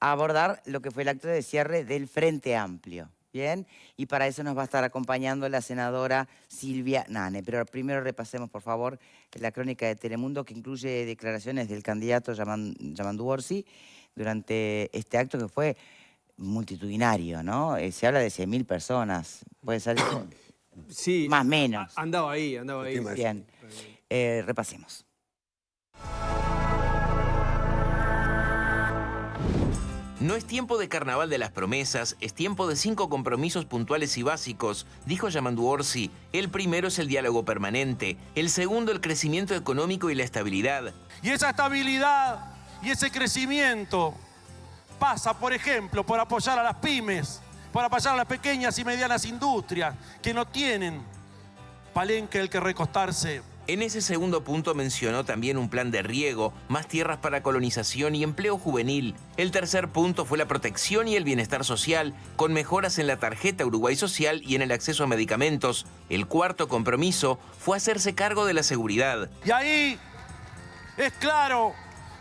a abordar lo que fue el acto de cierre del Frente Amplio. ¿Bien? Y para eso nos va a estar acompañando la senadora Silvia Nane. Pero primero repasemos, por favor, la crónica de Telemundo, que incluye declaraciones del candidato Yamandu Orsi durante este acto que fue multitudinario, ¿no? Se habla de 100.000 personas. ¿Puede ser eso? Sí. Más o menos. Andaba ahí. Bien. Repasemos. No es tiempo de carnaval de las promesas, es tiempo de 5 compromisos puntuales y básicos, dijo Yamandu Orsi. El primero es el diálogo permanente, el segundo el crecimiento económico y la estabilidad. Y esa estabilidad y ese crecimiento pasa, por ejemplo, por apoyar a las pymes, por apoyar a las pequeñas y medianas industrias que no tienen palenque el que recostarse. En ese segundo punto mencionó también un plan de riego, más tierras para colonización y empleo juvenil. El tercer punto fue la protección y el bienestar social, con mejoras en la tarjeta Uruguay Social y en el acceso a medicamentos. El cuarto compromiso fue hacerse cargo de la seguridad. Y ahí es claro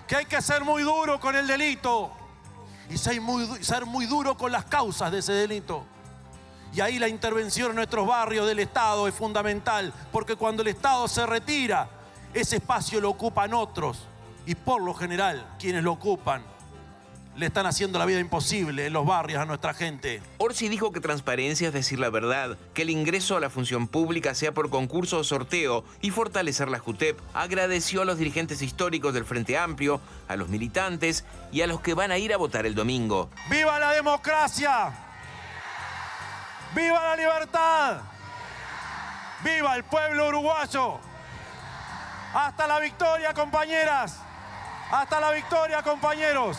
que hay que ser muy duro con el delito y ser muy duro con las causas de ese delito. Y ahí la intervención en nuestros barrios del Estado es fundamental, porque cuando el Estado se retira, ese espacio lo ocupan otros. Y por lo general, quienes lo ocupan, le están haciendo la vida imposible en los barrios a nuestra gente. Orsi dijo que transparencia es decir la verdad, que el ingreso a la función pública sea por concurso o sorteo y fortalecer la JUTEP. Agradeció a los dirigentes históricos del Frente Amplio, a los militantes y a los que van a ir a votar el domingo. ¡Viva la democracia! ¡Viva la libertad! ¡Viva el pueblo uruguayo! ¡Hasta la victoria, compañeras! ¡Hasta la victoria, compañeros!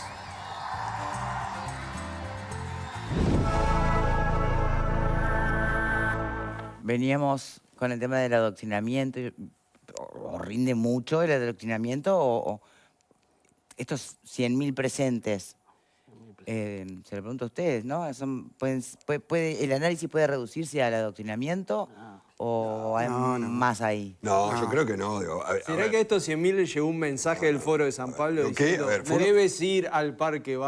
Veníamos con el tema del adoctrinamiento. ¿O rinde mucho el adoctrinamiento? ¿O estos 100.000 presentes? Se lo pregunto a ustedes, ¿no? ¿El análisis puede reducirse al adoctrinamiento o hay más ahí? No, yo creo que no. ¿Será que a estos 100.000 les llegó un mensaje del Foro de San Pablo diciendo debes ir al parque?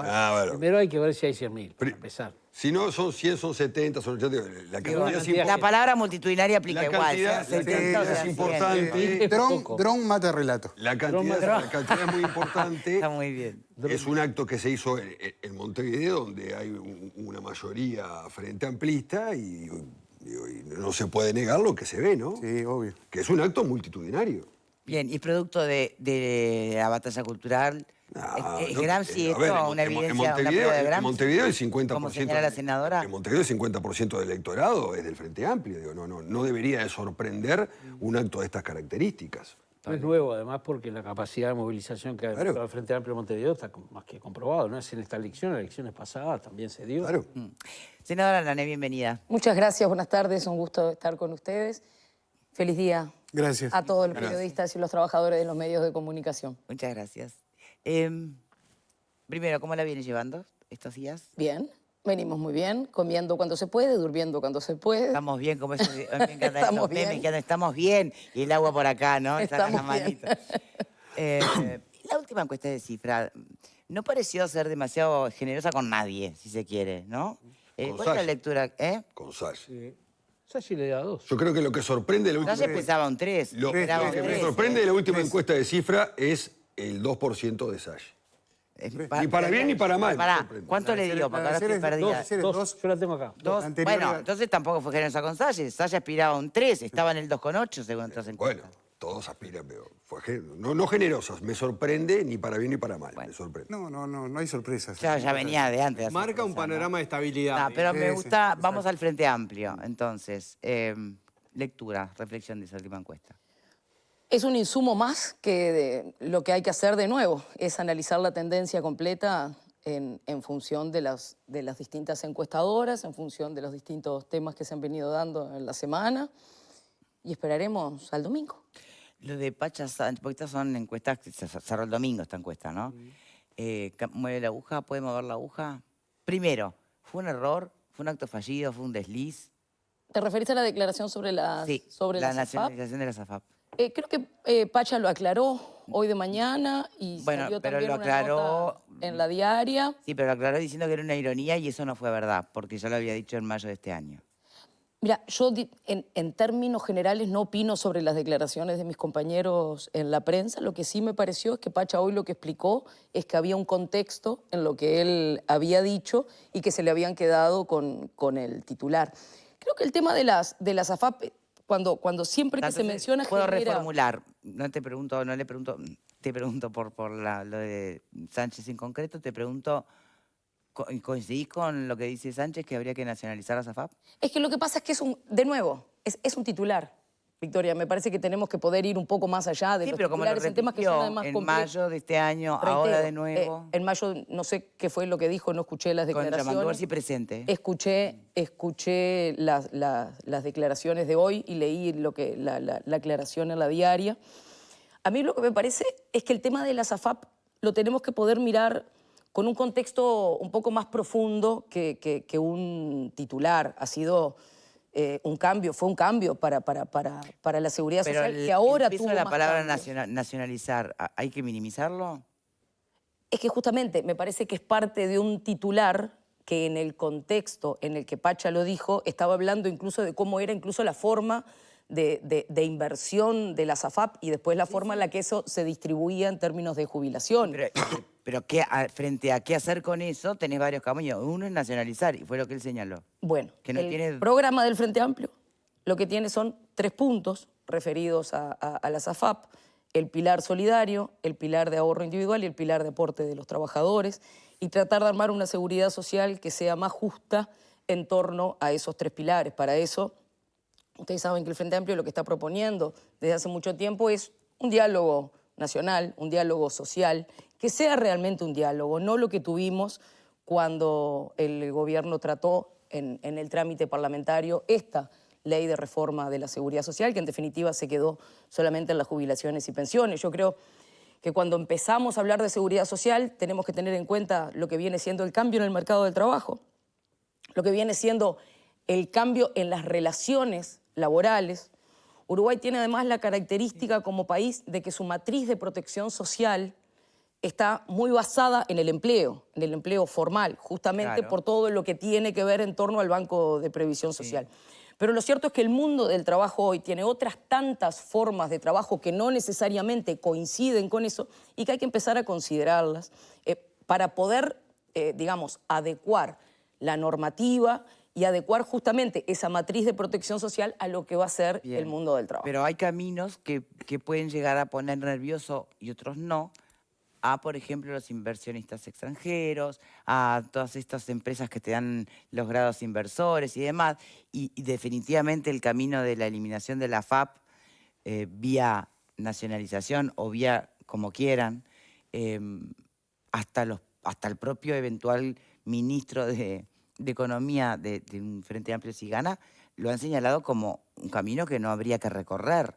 Primero hay que ver si hay 100.000, para empezar. Si no son 100, son 70, son 80. La cantidad es importante. La palabra multitudinaria aplica igual. La cantidad es importante. Dron mata relato. La cantidad es muy importante. Está muy bien. Es un acto que se hizo en Montevideo, donde hay una mayoría frente amplista y no se puede negar lo que se ve, ¿no? Sí, obvio. Que es un acto multitudinario. Bien, y producto de la batalla cultural, ¿es Gramsci esto una evidencia, una prueba de Gramsci? En Montevideo el 50%... Como señala la senadora. En Montevideo el 50% del electorado es del Frente Amplio. Digo, no debería de sorprender un acto de estas características. No es nuevo, además, porque la capacidad de movilización que ha demostrado el Frente Amplio de Montevideo está más que comprobado. No es en esta elección, en elecciones pasadas también se dio. Claro. Senadora Nane, bienvenida. Muchas gracias, buenas tardes, un gusto estar con ustedes. Feliz día. Gracias. A todos los periodistas y los trabajadores de los medios de comunicación. Muchas gracias. Primero, ¿cómo la viene llevando estos días? Bien, venimos muy bien, comiendo cuando se puede, durmiendo cuando se puede. Estamos bien, como eso, estamos bien. Estamos bien, y el agua por acá, ¿no? Estamos bien. La última encuesta de cifra no pareció ser demasiado generosa con nadie, si se quiere, ¿no? ¿Cuál es la lectura? Con Salle. Salle le da 2. Yo creo que lo que sorprende de la última... Salle pensaba un 3. Lo que me sorprende de la última encuesta de cifra es el 2% de Salle. Ni para bien ni para mal. ¿Cuánto le dio? Para ahora estoy perdida. Dos, yo la tengo acá. Bueno, entonces tampoco fue generosa con Salle. Salle aspiraba a un 3, estaba en el 2,8 según otras encuestas. Bueno, todos aspiran, pero no generosas. Me sorprende ni para bien ni para mal. Me sorprende. No hay sorpresas. Ya venía de antes. Marca un panorama de estabilidad. Pero me gusta, vamos al Frente Amplio. Entonces, lectura, reflexión de esa última encuesta. Es un insumo más que lo que hay que hacer de nuevo, es analizar la tendencia completa en función de las distintas encuestadoras, en función de los distintos temas que se han venido dando en la semana, y esperaremos al domingo. Lo de Pachas, porque estas son encuestas que se cerró el domingo esta encuesta, ¿no? ¿Mueve la aguja? ¿Puede mover la aguja? Primero, ¿fue un error? ¿Fue un acto fallido? ¿Fue un desliz? ¿Te referís a la declaración sobre la nacionalización de las AFAP? Creo que Pacha lo aclaró hoy de mañana y Bueno, salió pero también lo una aclaró. nota en la diaria. Sí, pero lo aclaró diciendo que era una ironía y eso no fue verdad, porque ya lo había dicho en mayo de este año. Mira, yo en términos generales no opino sobre las declaraciones de mis compañeros en la prensa. Lo que sí me pareció es que Pacha hoy lo que explicó es que había un contexto en lo que él había dicho y que se le habían quedado con el titular. Creo que el tema de las AFAP, cuando siempre que se menciona puedo genera... reformular, no le pregunto, te pregunto por lo de Sánchez en concreto, te pregunto... ¿Coincidís con lo que dice Sánchez, que habría que nacionalizar a SAFAP? Es que lo que pasa es que de nuevo, es un titular, Victoria. Me parece que tenemos que poder ir un poco más allá de los titulares en temas que son además en mayo de este año, ahora de nuevo. En mayo, no sé qué fue lo que dijo, no escuché las declaraciones. Con Yamandu presente. Escuché las declaraciones de hoy y leí la aclaración en la diaria. A mí lo que me parece es que el tema de la SAFAP lo tenemos que poder mirar con un contexto un poco más profundo que un titular. Ha sido un cambio, fue un cambio para la seguridad social que ahora tuvo la más palabra cambios. nacionalizar, ¿hay que minimizarlo? Es que justamente me parece que es parte de un titular que en el contexto en el que Pacha lo dijo, estaba hablando incluso de cómo era incluso la forma de inversión de la SAFAP y después la forma en la que eso se distribuía en términos de jubilación. Pero frente a qué hacer con eso, tenés varios caminos. Uno es nacionalizar, y fue lo que él señaló. Bueno, que no el programa del Frente Amplio lo que tiene son 3 puntos referidos a la SAFAP: el pilar solidario, el pilar de ahorro individual y el pilar de aporte de los trabajadores, y tratar de armar una seguridad social que sea más justa en torno a esos 3 pilares. Para eso, ustedes saben que el Frente Amplio lo que está proponiendo desde hace mucho tiempo es un diálogo nacional, un diálogo social, que sea realmente un diálogo, no lo que tuvimos cuando el gobierno trató en el trámite parlamentario esta ley de reforma de la seguridad social, que en definitiva se quedó solamente en las jubilaciones y pensiones. Yo creo que cuando empezamos a hablar de seguridad social tenemos que tener en cuenta lo que viene siendo el cambio en el mercado del trabajo, lo que viene siendo el cambio en las relaciones laborales. Uruguay tiene además la característica como país de que su matriz de protección social está muy basada en el empleo formal, justamente por todo lo que tiene que ver en torno al Banco de Previsión Social. Pero lo cierto es que el mundo del trabajo hoy tiene otras tantas formas de trabajo que no necesariamente coinciden con eso y que hay que empezar a considerarlas para poder, digamos, adecuar la normativa y adecuar justamente esa matriz de protección social a lo que va a ser el mundo del trabajo. Pero hay caminos que pueden llegar a poner nervioso y otros no, a, por ejemplo, los inversionistas extranjeros, a todas estas empresas que te dan los grados inversores y demás, y definitivamente el camino de la eliminación de la AFAP vía nacionalización o vía como quieran, hasta el propio eventual ministro de Economía de un Frente Amplio si gana, lo han señalado como un camino que no habría que recorrer.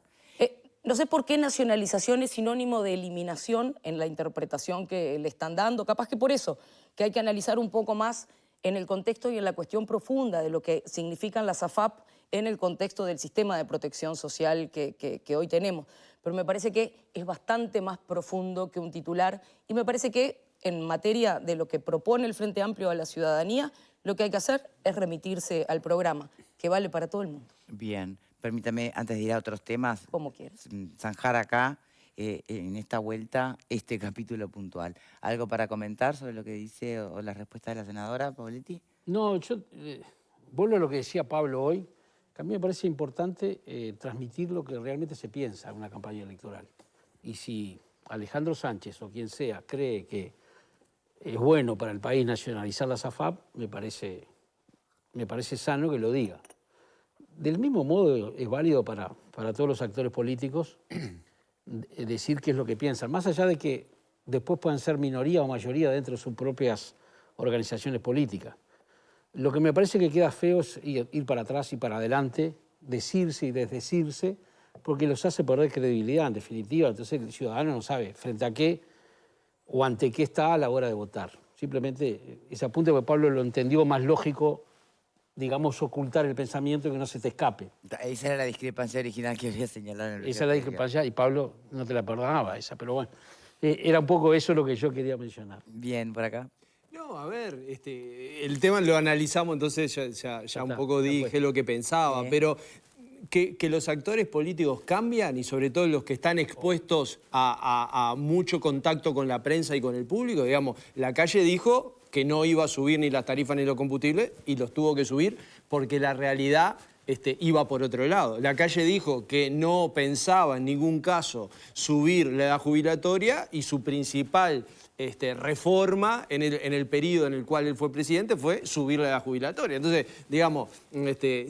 No sé por qué nacionalización es sinónimo de eliminación en la interpretación que le están dando. Capaz que por eso, que hay que analizar un poco más en el contexto y en la cuestión profunda de lo que significan las AFAP en el contexto del sistema de protección social que hoy tenemos. Pero me parece que es bastante más profundo que un titular y me parece que en materia de lo que propone el Frente Amplio a la ciudadanía, lo que hay que hacer es remitirse al programa, que vale para todo el mundo. Bien. Permítame, antes de ir a otros temas, como quieras, zanjar acá, en esta vuelta, este capítulo puntual. ¿Algo para comentar sobre lo que dice o la respuesta de la senadora, Pauletti? No, yo vuelvo a lo que decía Pablo hoy, que a mí me parece importante transmitir lo que realmente se piensa en una campaña electoral. Y si Alejandro Sánchez o quien sea cree que es bueno para el país nacionalizar la SAFAP, me parece sano que lo diga. Del mismo modo es válido para todos los actores políticos decir qué es lo que piensan, más allá de que después puedan ser minoría o mayoría dentro de sus propias organizaciones políticas. Lo que me parece que queda feo es ir para atrás y para adelante, decirse y desdecirse, porque los hace perder credibilidad, en definitiva. Entonces el ciudadano no sabe frente a qué o ante qué está a la hora de votar. Simplemente ese apunte, porque Pablo lo entendió más lógico digamos, ocultar el pensamiento y que no se te escape. Esa era la discrepancia original que había señalado en el Esa es la discrepancia y Pablo no te la perdonaba esa, pero bueno, era un poco eso lo que yo quería mencionar. Bien, por acá. No, a ver, el tema lo analizamos, entonces ya un poco dije lo que pensaba, pero que los actores políticos cambian y sobre todo los que están expuestos a mucho contacto con la prensa y con el público, digamos, la calle dijo que no iba a subir ni las tarifas ni los combustibles y los tuvo que subir porque la realidad iba por otro lado. La calle dijo que no pensaba en ningún caso subir la edad jubilatoria y su principal reforma en el periodo en el cual él fue presidente fue subir la edad jubilatoria. Entonces, digamos,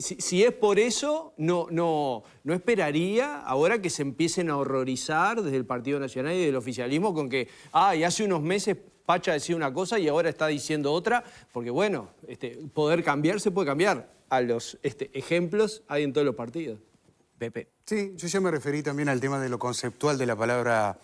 si es por eso, no esperaría ahora que se empiecen a horrorizar desde el Partido Nacional y del oficialismo con que, y hace unos meses Pacha decía una cosa y ahora está diciendo otra, porque bueno, poder cambiar se puede cambiar. A los ejemplos hay en todos los partidos. Pepe. Sí, yo ya me referí también al tema de lo conceptual de la palabra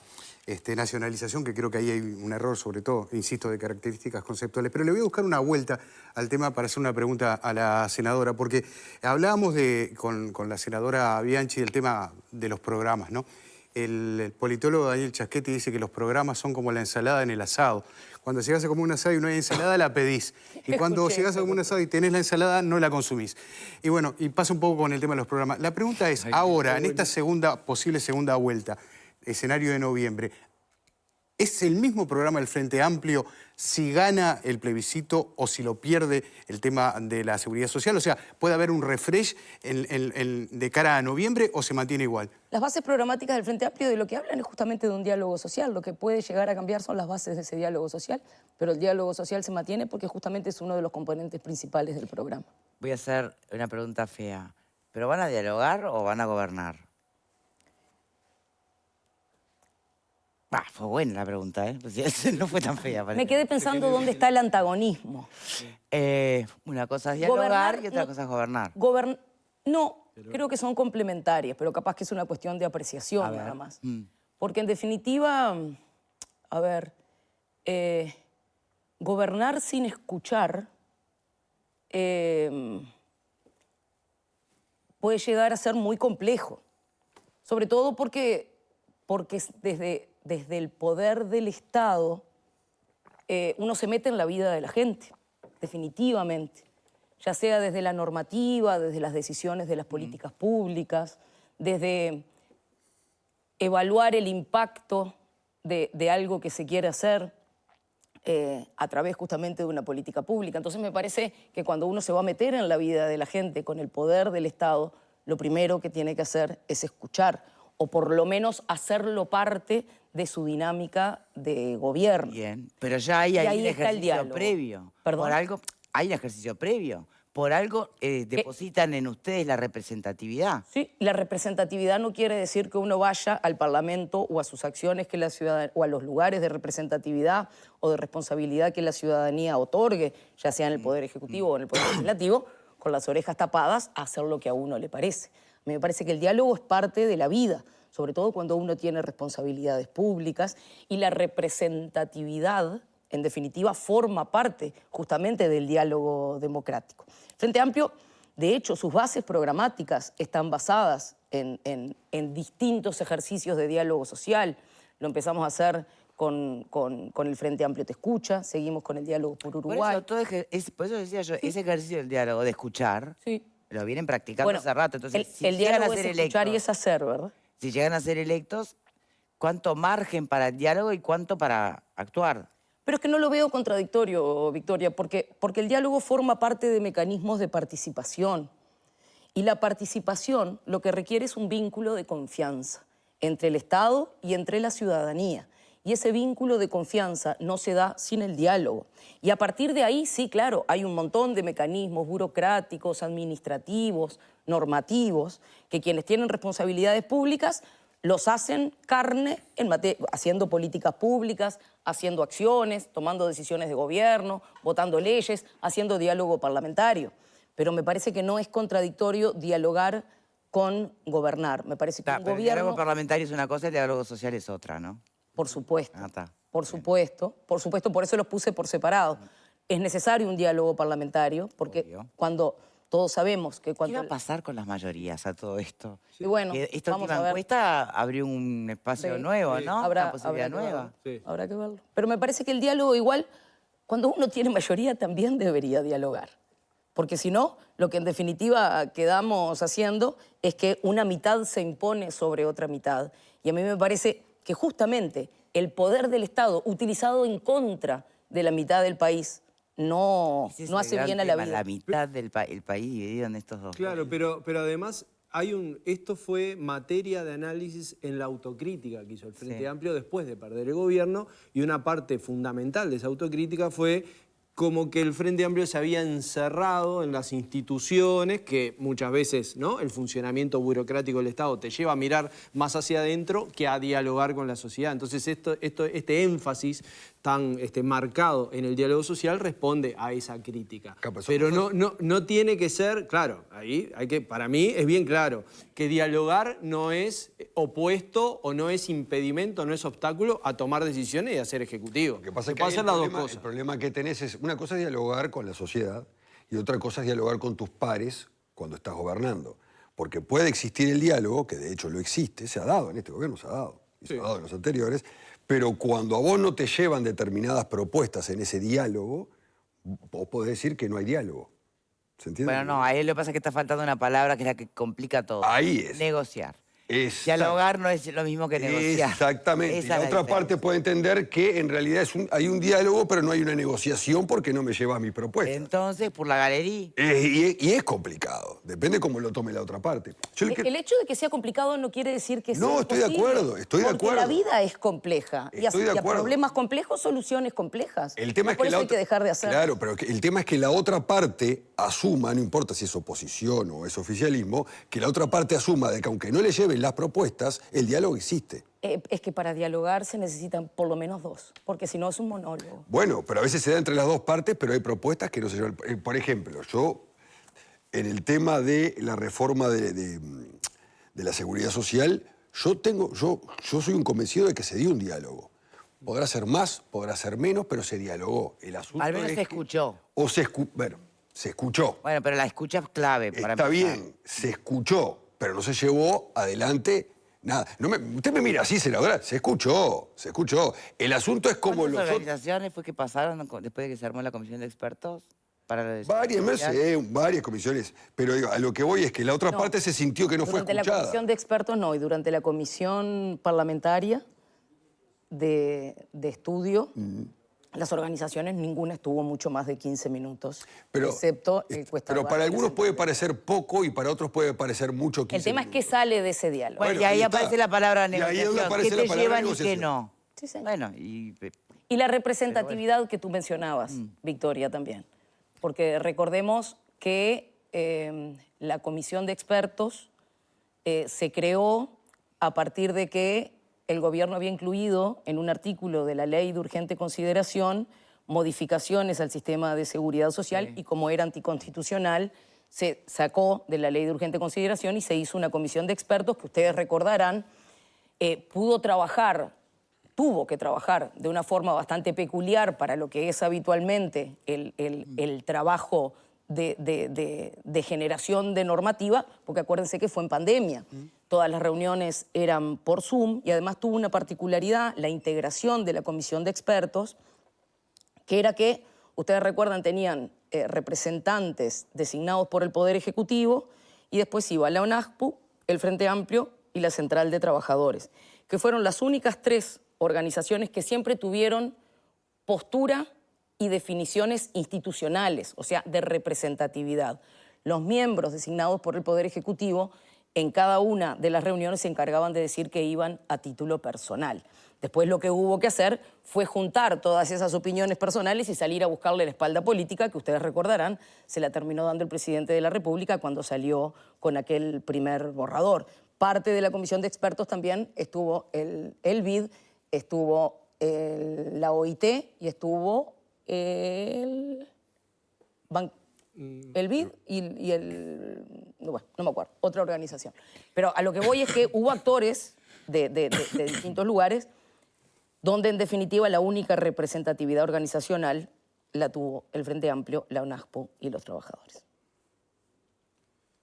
nacionalización, que creo que ahí hay un error, sobre todo, insisto, de características conceptuales. Pero le voy a buscar una vuelta al tema para hacer una pregunta a la senadora, porque hablábamos con la senadora Bianchi del tema de los programas, ¿no? El politólogo Daniel Chasquetti dice que los programas son como la ensalada en el asado. Cuando llegas a comer un asado y no hay ensalada, la pedís. Y cuando llegas a comer un asado y tenés la ensalada, no la consumís. Y bueno, y pasa un poco con el tema de los programas. La pregunta es, ahora, en esta posible segunda vuelta, escenario de noviembre, ¿es el mismo programa del Frente Amplio si gana el plebiscito o si lo pierde el tema de la seguridad social? O sea, ¿puede haber un refresh de cara a noviembre o se mantiene igual? Las bases programáticas del Frente Amplio de lo que hablan es justamente de un diálogo social. Lo que puede llegar a cambiar son las bases de ese diálogo social, pero el diálogo social se mantiene porque justamente es uno de los componentes principales del programa. Voy a hacer una pregunta fea. ¿Pero van a dialogar o van a gobernar? Fue buena la pregunta, ¿eh? No fue tan fea. Me quedé pensando dónde está el antagonismo. Una cosa es dialogar y otra cosa es gobernar. No, creo que son complementarias, pero capaz que es una cuestión de apreciación nada más. Porque en definitiva, a ver, gobernar sin escuchar puede llegar a ser muy complejo. Sobre todo porque desde el poder del Estado uno se mete en la vida de la gente, definitivamente. Ya sea desde la normativa, desde las decisiones de las políticas públicas, desde evaluar el impacto de algo que se quiere hacer a través justamente de una política pública. Entonces me parece que cuando uno se va a meter en la vida de la gente con el poder del Estado, lo primero que tiene que hacer es escuchar, o por lo menos hacerlo parte de su dinámica de gobierno. Bien, pero ya hay un ejercicio previo. ¿Perdón? Por algo, hay un ejercicio previo. Por algo depositan en ustedes la representatividad. Sí, la representatividad no quiere decir que uno vaya al Parlamento o a sus acciones que la ciudadanía, o a los lugares de representatividad o de responsabilidad que la ciudadanía otorgue, ya sea en el Poder Ejecutivo o en el Poder Legislativo, con las orejas tapadas, a hacer lo que a uno le parece. Me parece que el diálogo es parte de la vida, sobre todo cuando uno tiene responsabilidades públicas, y la representatividad, en definitiva, forma parte justamente del diálogo democrático. Frente Amplio, de hecho, sus bases programáticas están basadas en distintos ejercicios de diálogo social. Lo empezamos a hacer con el Frente Amplio Te Escucha, seguimos con el diálogo por Uruguay. Por eso decía yo, ese ejercicio del diálogo, de escuchar, lo vienen practicando hace rato. Entonces, el diálogo es escuchar y es hacer, ¿verdad? Si llegan a ser electos, ¿cuánto margen para el diálogo y cuánto para actuar? Pero es que no lo veo contradictorio, Victoria, porque el diálogo forma parte de mecanismos de participación. Y la participación lo que requiere es un vínculo de confianza entre el Estado y entre la ciudadanía. Y ese vínculo de confianza no se da sin el diálogo. Y a partir de ahí, sí, claro, hay un montón de mecanismos burocráticos, administrativos, normativos, que quienes tienen responsabilidades públicas los hacen carne haciendo políticas públicas, haciendo acciones, tomando decisiones de gobierno, votando leyes, haciendo diálogo parlamentario. Pero me parece que no es contradictorio dialogar con gobernar. Me parece que un gobierno... El diálogo parlamentario es una cosa, el diálogo social es otra, ¿no? Por supuesto, por supuesto, por eso los puse por separado. Es necesario un diálogo parlamentario, porque cuando todos sabemos que ¿Qué cuando... va a pasar con las mayorías a todo esto? Y bueno, Que esta vamos última a ver. encuesta abrió un espacio Sí, nuevo, sí. ¿no? Habrá, Una posibilidad habrá que nueva. verlo. Sí. Habrá que verlo. Pero me parece que el diálogo igual, cuando uno tiene mayoría, también debería dialogar. Porque si no, lo que en definitiva quedamos haciendo es que una mitad se impone sobre otra mitad. Y a mí me parece que justamente el poder del Estado, utilizado en contra de la mitad del país, no Ese es no el hace gran bien a la tema, vida. La mitad del el país dividido en estos dos. Claro, pero además esto fue materia de análisis en la autocrítica que hizo el Frente Sí. Amplio después de perder el gobierno, y una parte fundamental de esa autocrítica fue como que el Frente Amplio se había encerrado en las instituciones, que muchas veces, ¿no?, el funcionamiento burocrático del Estado te lleva a mirar más hacia adentro que a dialogar con la sociedad. Entonces este énfasis tan marcado en el diálogo social responde a esa crítica. Pero no tiene que ser, claro, ahí para mí es bien claro, que dialogar no es opuesto o no es impedimento, no es obstáculo a tomar decisiones y a ser ejecutivo. Lo que pasa es que puede ahí hacer las dos cosas. el problema que tenés es, una cosa es dialogar con la sociedad y otra cosa es dialogar con tus pares cuando estás gobernando. Porque puede existir el diálogo, que de hecho lo existe, se ha dado en este gobierno, se ha dado, y se ha dado en los anteriores, pero cuando a vos no te llevan determinadas propuestas en ese diálogo, vos podés decir que no hay diálogo. ¿Se entiende? Bueno, no, ahí lo que pasa es que está faltando una palabra que es la que complica todo. Ahí es. Negociar. Exacto. Dialogar no es lo mismo que negociar. Exactamente. Esa Y la es otra diferencia. parte puede entender que en realidad hay un diálogo, pero no hay una negociación porque no me llevas mi propuesta. Entonces, por la galería. Y es complicado. Depende cómo lo tome la otra parte. Yo lo que- El hecho de que sea complicado no quiere decir que sea No, estoy de imposible, acuerdo, estoy de porque acuerdo. la vida es compleja. Estoy de y a acuerdo. problemas complejos, soluciones complejas. El tema es Por que eso la hay otra, que dejar de hacer. Claro, pero el tema es que la otra parte asuma, no importa si es oposición o es oficialismo, que la otra parte asuma de que aunque no le lleven las propuestas, el diálogo existe. Es que para dialogar se necesitan por lo menos dos, porque si no es un monólogo. Bueno, pero a veces se da entre las dos partes, pero hay propuestas que no se llevan. Por ejemplo, yo, en el tema de la reforma de la seguridad social, yo soy un convencido de que se dio un diálogo. Podrá ser más, podrá ser menos, pero se dialogó. El asunto Al menos es se que- escuchó. Bueno, se escuchó. Bueno, pero la escucha es clave para Está empezar. bien, se escuchó, pero no se llevó adelante nada. Usted me mira así, senadora, se escuchó, se escuchó. El asunto es como ¿Cuántas los otros... organizaciones fue que pasaron después de que se armó la comisión de expertos? Para la Varias, no seguridad? sé, varias comisiones, pero digo, a lo que voy es que la otra No, parte se sintió que no fue Durante la escuchada. comisión de expertos no, y durante la comisión parlamentaria de estudio, las organizaciones, ninguna estuvo mucho más de 15 minutos, excepto el Cuesta Pero Duarte, para que algunos se- puede parecer poco y para otros puede parecer mucho 15 El tema es que minutos. sale de ese diálogo. Bueno, y Bueno, ahí ahí está. aparece la palabra Y ahí es donde negociación. aparece ¿Qué la te palabra llevan y qué negociación. no? Sí, señor. Bueno, y Y la representatividad que tú mencionabas, Victoria, también. Porque recordemos que la comisión de expertos se creó a partir de que el gobierno había incluido en un artículo de la ley de urgente consideración modificaciones al sistema de seguridad social y como era anticonstitucional, se sacó de la ley de urgente consideración y se hizo una comisión de expertos que ustedes recordarán, tuvo que trabajar de una forma bastante peculiar para lo que es habitualmente el trabajo de generación de normativa, porque acuérdense que fue en pandemia. Todas las reuniones eran por Zoom y además tuvo una particularidad, la integración de la comisión de expertos, que era que, ustedes recuerdan, tenían representantes designados por el Poder Ejecutivo y después iba la ONASPU, el Frente Amplio y la Central de Trabajadores, que fueron las únicas tres organizaciones que siempre tuvieron postura y definiciones institucionales, o sea, de representatividad. Los miembros designados por el Poder Ejecutivo en cada una de las reuniones se encargaban de decir que iban a título personal. Después lo que hubo que hacer fue juntar todas esas opiniones personales y salir a buscarle la espalda política, que ustedes recordarán, se la terminó dando el presidente de la República cuando salió con aquel primer borrador. Parte de la comisión de expertos también estuvo el BID, estuvo la OIT y estuvo el BID y el... Bueno, no me acuerdo, otra organización. Pero a lo que voy es que hubo actores de distintos lugares donde en definitiva la única representatividad organizacional la tuvo el Frente Amplio, la ONASPU y los trabajadores.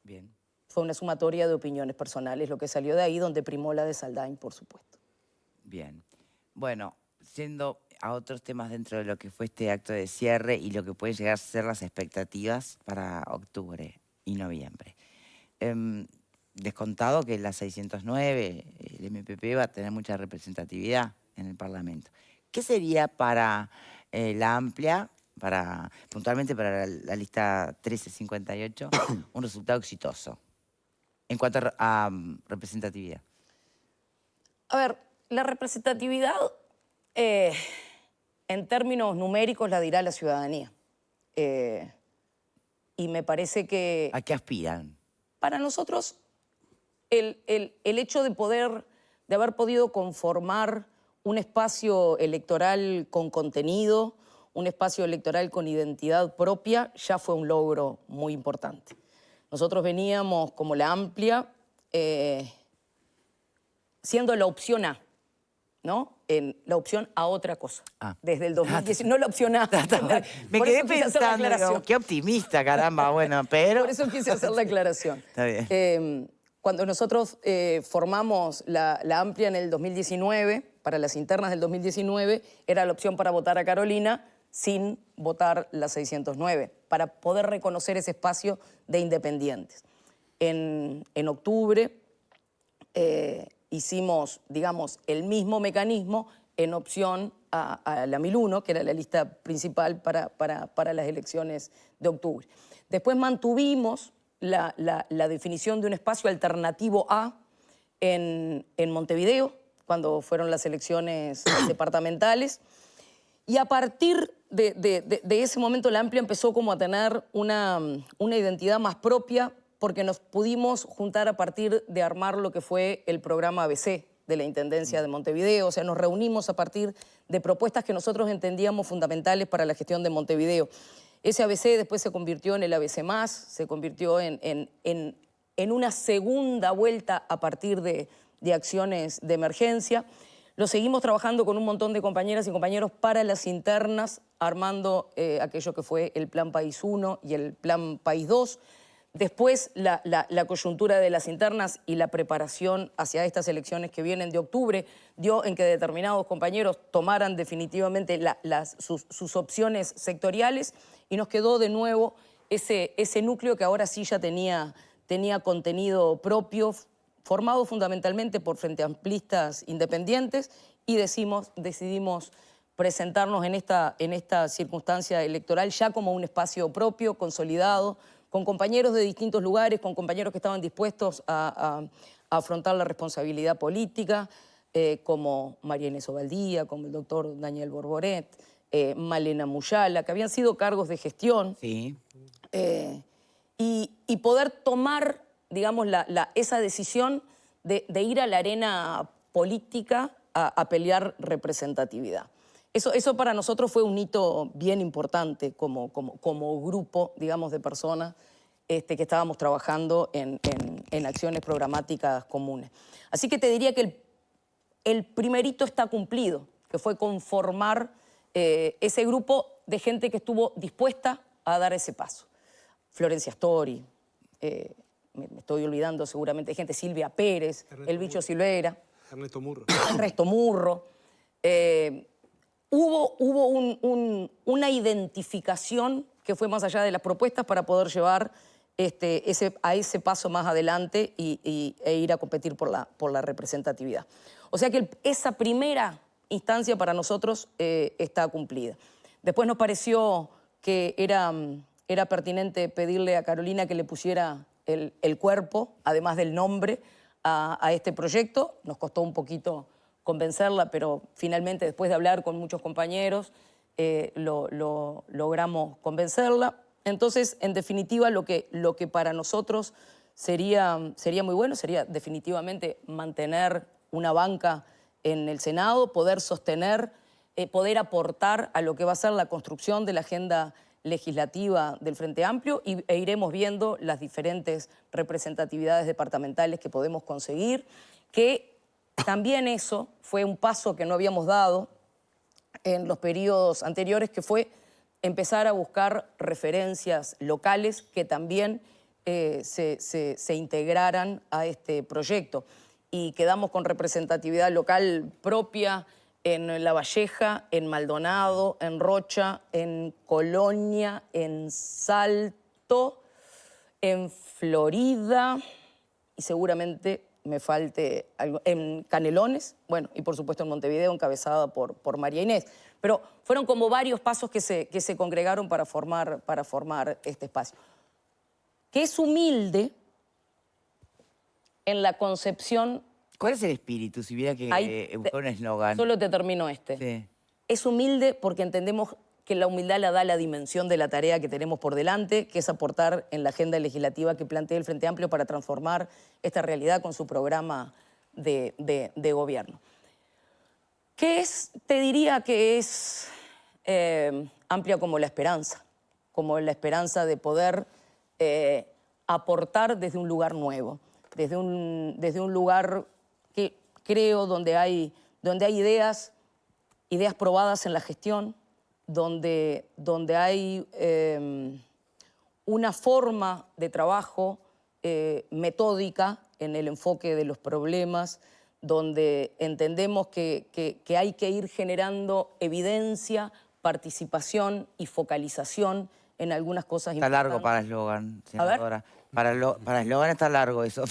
Bien. Fue una sumatoria de opiniones personales, lo que salió de ahí, donde primó la de Saldain, por supuesto. Bien. Bueno, siendo a otros temas dentro de lo que fue este acto de cierre y lo que pueden llegar a ser las expectativas para octubre y noviembre. Descontado que la 609, el MPP, va a tener mucha representatividad en el Parlamento. ¿Qué sería para la amplia, puntualmente para la lista 1358, un resultado exitoso en cuanto a representatividad? A ver, la representatividad, en términos numéricos, la dirá la ciudadanía. Y me parece que... ¿A qué aspiran? Para nosotros, el hecho de haber podido conformar un espacio electoral con contenido, un espacio electoral con identidad propia, ya fue un logro muy importante. Nosotros veníamos como la amplia, siendo la opción A, ¿no? La opción a otra cosa. Desde el 2019, no la opción A. Me quedé pensando, digo, qué optimista, caramba, bueno, pero... Por eso quise hacer la aclaración. Está bien. Cuando nosotros formamos la amplia en el 2019, para las internas del 2019, era la opción para votar a Carolina sin votar la 609, para poder reconocer ese espacio de independientes. En octubre hicimos, digamos, el mismo mecanismo en opción a la 1001, que era la lista principal para las elecciones de octubre. Después mantuvimos la definición de un espacio alternativo A en Montevideo, cuando fueron las elecciones departamentales. Y a partir de ese momento la amplia empezó como a tener una identidad más propia, porque nos pudimos juntar a partir de armar lo que fue el programa ABC de la Intendencia de Montevideo. O sea, nos reunimos a partir de propuestas que nosotros entendíamos fundamentales para la gestión de Montevideo. Ese ABC después se convirtió en el ABC+, se convirtió en una segunda vuelta a partir de acciones de emergencia. Lo seguimos trabajando con un montón de compañeras y compañeros para las internas, armando aquello que fue el Plan País 1 y el Plan País 2. Después, la coyuntura de las internas y la preparación hacia estas elecciones que vienen de octubre dio en que determinados compañeros tomaran definitivamente sus opciones sectoriales y nos quedó de nuevo ese núcleo que ahora sí ya tenía contenido propio, formado fundamentalmente por frente amplistas independientes, y decidimos presentarnos en esta circunstancia electoral ya como un espacio propio, consolidado, con compañeros de distintos lugares, con compañeros que estaban dispuestos a afrontar la responsabilidad política, como María Inés Ovaldía, como el doctor Daniel Borboret, Malena Muyala, que habían sido cargos de gestión. Sí. Y poder tomar, digamos, esa decisión de ir a la arena política a pelear representatividad. Eso para nosotros fue un hito bien importante como grupo, digamos, de personas que estábamos trabajando en acciones programáticas comunes. Así que te diría que el primer hito está cumplido, que fue conformar ese grupo de gente que estuvo dispuesta a dar ese paso. Florencia Astori, me estoy olvidando seguramente de gente, Silvia Pérez, el Bicho Silvera. Ernesto Murro. Ernesto Murro. Hubo una identificación que fue más allá de las propuestas para poder llevar a ese paso más adelante e ir a competir por la representatividad. O sea que esa primera instancia para nosotros está cumplida. Después nos pareció que era pertinente pedirle a Carolina que le pusiera el cuerpo, además del nombre, a este proyecto. Nos costó un poquito convencerla, pero finalmente, después de hablar con muchos compañeros, logramos convencerla. Entonces, en definitiva, lo que para nosotros sería muy bueno sería definitivamente mantener una banca en el Senado, poder sostener, poder aportar a lo que va a ser la construcción de la agenda legislativa del Frente Amplio e iremos viendo las diferentes representatividades departamentales que podemos conseguir, que también eso fue un paso que no habíamos dado en los periodos anteriores, que fue empezar a buscar referencias locales que también se integraran a este proyecto. Y quedamos con representatividad local propia en La Valleja, en Maldonado, en Rocha, en Colonia, en Salto, en Florida y seguramente me falte algo, en Canelones, bueno, y por supuesto en Montevideo, encabezada por María Inés. Pero fueron como varios pasos que se congregaron para formar este espacio. Que es humilde en la concepción... ¿Cuál es el espíritu, si hubiera que buscar un eslogan? Solo te termino este. Sí. Es humilde porque entendemos que la humildad la da la dimensión de la tarea que tenemos por delante, que es aportar en la agenda legislativa que plantea el Frente Amplio para transformar esta realidad con su programa de gobierno. ¿Qué es? Te diría que es amplia como la esperanza de poder aportar desde un lugar nuevo, desde un lugar que creo donde hay ideas probadas en la gestión, donde hay una forma de trabajo metódica en el enfoque de los problemas, donde entendemos que hay que ir generando evidencia, participación y focalización en algunas cosas Está importantes. largo para eslogan, senadora. Para eslogan está largo eso.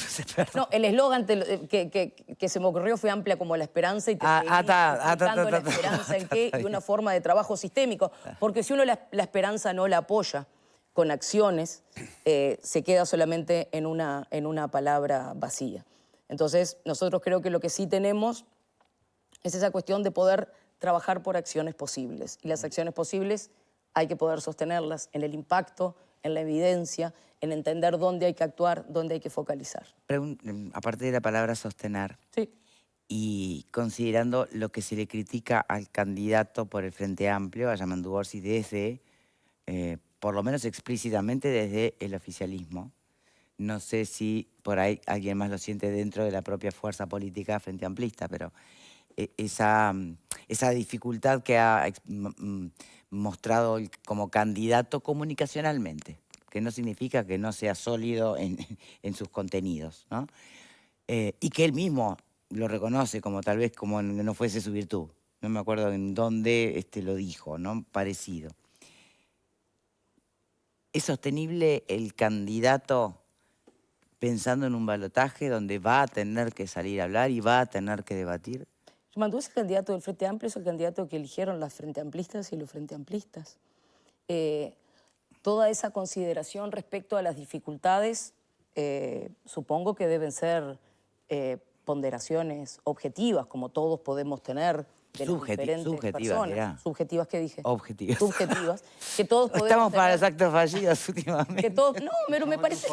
No, el eslogan que se me ocurrió fue amplia como la esperanza y te seguí explicando la esperanza en qué y una forma de trabajo sistémico. Porque si uno la esperanza no la apoya con acciones, se queda solamente en una palabra vacía. Entonces, nosotros creo que lo que sí tenemos es esa cuestión de poder trabajar por acciones posibles. Y las acciones posibles hay que poder sostenerlas en el impacto, en la evidencia, en entender dónde hay que actuar, dónde hay que focalizar. Aparte de la palabra sostener, sí. Y considerando lo que se le critica al candidato por el Frente Amplio, a Yamandu Orsi, desde, por lo menos explícitamente, desde el oficialismo. No sé si por ahí alguien más lo siente dentro de la propia fuerza política Frente Amplista, pero esa dificultad que ha mostrado como candidato comunicacionalmente, que no significa que no sea sólido en sus contenidos, ¿no? Y que él mismo lo reconoce como tal vez como no fuese su virtud. No me acuerdo en dónde lo dijo, ¿no? Parecido. ¿Es sostenible el candidato pensando en un balotaje donde va a tener que salir a hablar y va a tener que debatir? Yamandu es el candidato del Frente Amplio, es el candidato que eligieron las Frente Amplistas y los Frente Amplistas. Toda esa consideración respecto a las dificultades, supongo que deben ser ponderaciones objetivas, como todos podemos tener de las diferentes personas. Mirá. ¿Subjetivas qué dije? Objetivas. Subjetivas. Que todos podemos Estamos para tener, los actos fallidos últimamente. Que todos, no, pero me parece...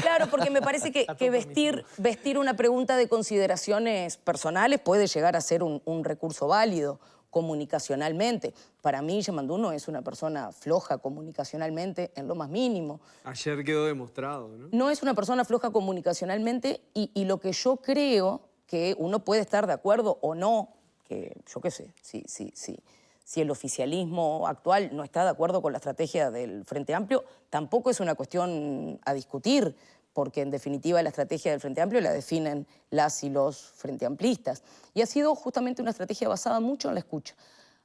Claro, porque me parece que vestir una pregunta de consideraciones personales puede llegar a ser un recurso válido comunicacionalmente. Para mí, Yamandu no es una persona floja comunicacionalmente en lo más mínimo. Ayer quedó demostrado, ¿no? No es una persona floja comunicacionalmente y lo que yo creo que uno puede estar de acuerdo o no, que yo qué sé, si el oficialismo actual no está de acuerdo con la estrategia del Frente Amplio, tampoco es una cuestión a discutir, porque en definitiva la estrategia del Frente Amplio la definen las y los Frente Amplistas. Y ha sido justamente una estrategia basada mucho en la escucha,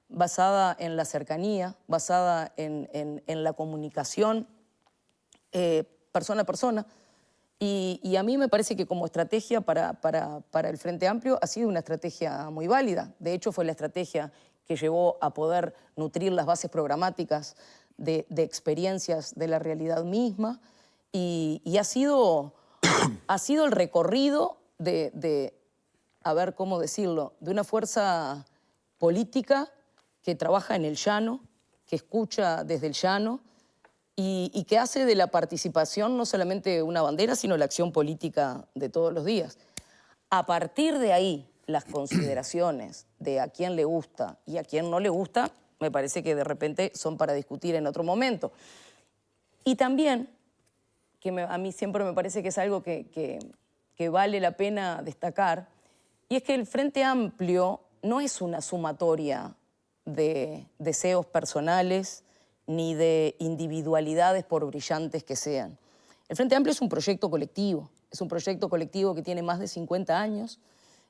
basada en la cercanía, basada en la comunicación persona a persona. Y a mí me parece que como estrategia para el Frente Amplio ha sido una estrategia muy válida. De hecho, fue la estrategia que llevó a poder nutrir las bases programáticas de experiencias de la realidad misma. Y ha sido el recorrido de, a ver cómo decirlo, de una fuerza política que trabaja en el llano, que escucha desde el llano y que hace de la participación no solamente una bandera, sino la acción política de todos los días. A partir de ahí, las consideraciones de a quién le gusta y a quién no le gusta, me parece que de repente son para discutir en otro momento. Y también, que a mí siempre me parece que es algo que vale la pena destacar, y es que el Frente Amplio no es una sumatoria de deseos personales ni de individualidades por brillantes que sean. El Frente Amplio es un proyecto colectivo que tiene más de 50 años,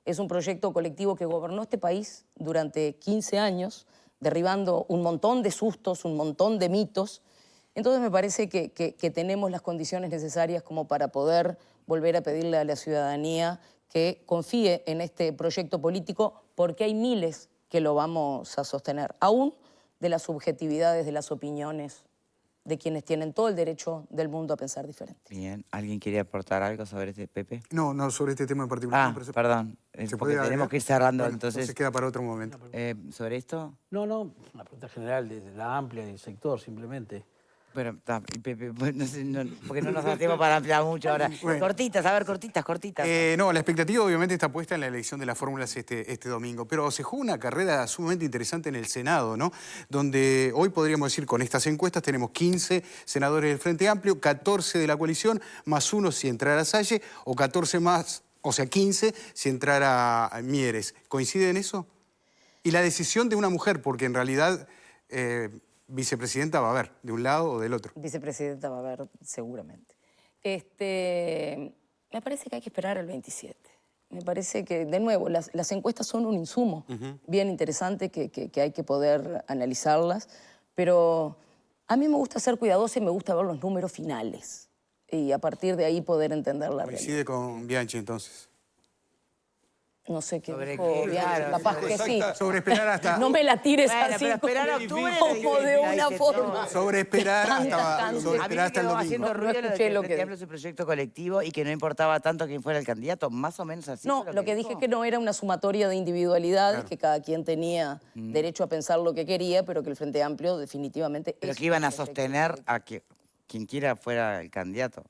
es un proyecto colectivo que gobernó este país durante 15 años, derribando un montón de sustos, un montón de mitos. Entonces me parece que tenemos las condiciones necesarias como para poder volver a pedirle a la ciudadanía que confíe en este proyecto político, porque hay miles que lo vamos a sostener, aún de las subjetividades, de las opiniones de quienes tienen todo el derecho del mundo a pensar diferente. Bien, ¿alguien quiere aportar algo sobre este, Pepe? No, sobre este tema en particular. Ah, perdón, porque tenemos que ir cerrando, Bueno, entonces queda para otro momento. ¿sobre esto? No, una pregunta general de la amplia del sector, simplemente. Pero, Pepe, pues, no sé, porque no nos da tiempo para ampliar mucho ahora. Bueno. Cortitas, a ver, cortitas. No, la expectativa obviamente está puesta en la elección de las fórmulas este domingo, pero se juega una carrera sumamente interesante en el Senado, ¿no? Donde hoy podríamos decir, con estas encuestas, tenemos 15 senadores del Frente Amplio, 14 de la coalición, más 1 si entrara Salle, o 14 más, o sea, 15 si entrara Mieres. ¿Coincide en eso? Y la decisión de una mujer, porque en realidad... vicepresidenta va a haber, de un lado o del otro. Vicepresidenta va a haber, seguramente. Me parece que hay que esperar al 27. Me parece que, de nuevo, las encuestas son un insumo bien interesante que hay que poder analizarlas, pero a mí me gusta ser cuidadosa y me gusta ver los números finales y a partir de ahí poder entender la realidad. Coincide con Bianchi, entonces. No sé qué ¿Sobre dijo qué? Bianchi, Claro, capaz que sí. Sobre esperar hasta... No me la tires Bueno, así pero esperar a octubre como de una dice forma. todo. Sobre esperar Tan hasta, tajante. sobre A mí esperar me hasta el quedó domingo. haciendo No ruido lo de escuché que el lo que Frente Amplio dijo. es un proyecto colectivo y que no importaba tanto quién fuera el candidato, más o menos así. No, fue lo que dije dijo. es que no era una sumatoria de individualidades, que cada quien tenía derecho a pensar lo que quería, pero que el Frente Amplio definitivamente Pero es que iban un a proyecto sostener colectivo. a que quien quiera fuera el candidato.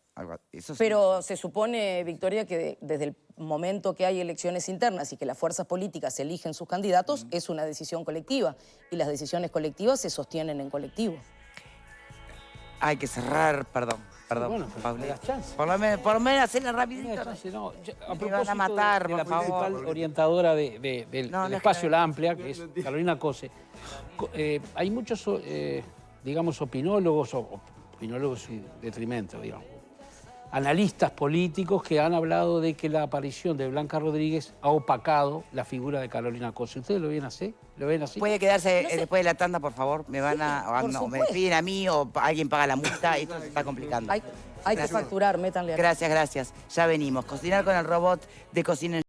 Eso sí. Pero se supone, Victoria, que desde el momento que hay elecciones internas y que las fuerzas políticas eligen sus candidatos, es una decisión colectiva. Y las decisiones colectivas se sostienen en colectivo. Hay que cerrar, perdón, Bueno, pero Paula. me das chance. Por lo menos hacerla rapidito. No, no, a Me van a propósito matar, de la por favor. principal orientadora del No, espacio La Amplia, que es Carolina Cose, hay muchos, digamos, opinólogos en detrimento, digamos, analistas políticos que han hablado de que la aparición de Blanca Rodríguez ha opacado la figura de Carolina Cose. ¿Ustedes lo ven así? Puede quedarse No sé. después de la tanda, por favor. Me van a... por no, me supuesto. piden a mí o alguien paga la multa. Esto se está complicando. Hay que facturar, métanle acá. Gracias. Ya venimos. Cocinar con el robot de Cocina en